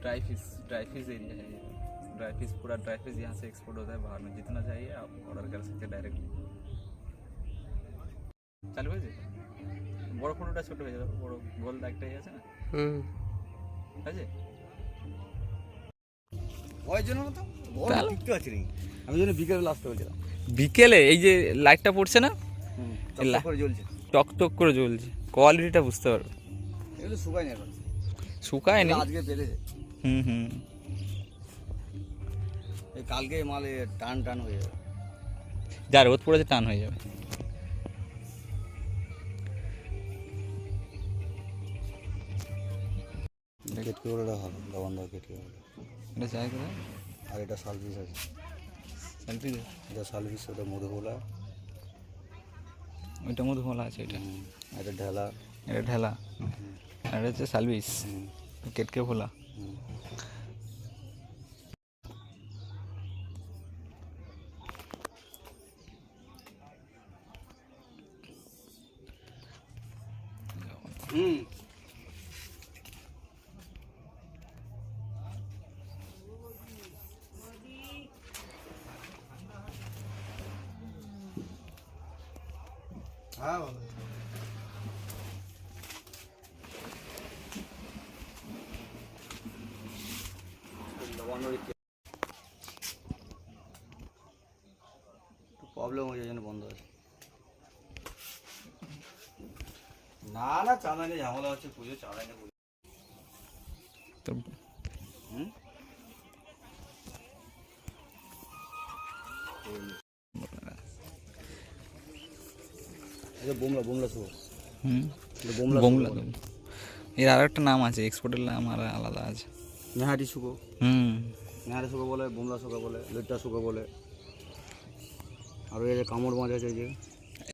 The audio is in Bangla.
ड्राई फिश एरिया है ये। ड्राई फिश पूरा ड्राई फिश यहाँ से एक्सपोर्ट होता है बाहर में, जितना चाहिए आप ऑर्डर कर सकते हैं डायरेक्टली। চালু হয়েছে বড় ফটোটা ছোট হয়ে যাবে, বড় গোল দাগটাই আছে না আছে ওই জন্য তো বড় টিকতে আছে নি, আমি জন্য বিকেলে আসতে বলছিলাম। বিকেলে এই যে লাইটটা পড়ছে না, টক করে জ্বলছে, টক টক করে জ্বলছে, কোয়ালিটিটা বুঝতে পারবে। এগুলো শুকায় না এখন, শুকায়নি আজকে পেলেছে। হুম এই কালকে মালে টান টান হয়ে যাবে, যা রোদ পড়েছে টান হয়ে যাবে। কেটকে বড়টা ভালো, লবণ দাও কেটকে বড়। এটা চাই করে আর এটা সালপিস আছে, সালপিস, এটা সালপিস, ওটা মধুকোলা, ওইটা মধুমলা আছে, এটা এটা ঢেলা, এটা ঢেলা, আর এটা হচ্ছে সালবিস, কেটকে ভোলা। হ্যাঁ প্রবলেম হয়ে যায়, জন্য বন্ধ আছে। না না চাঁদা নিয়ে ঝামেলা হচ্ছে, পুজো চাঁদাই না পুজো। বোমলা বোমলা শুভ, বোমলা। এর আর একটা নাম আছে, এক্সপোর্টের নাম আর আলাদা আছে, নেহাটি শুকো। নেহাটি শুকো বলে, বোমলা শুকো বলে, লইট্টা শুকো বলে। আর ওই যে কামড় মাছ আছে, এই যে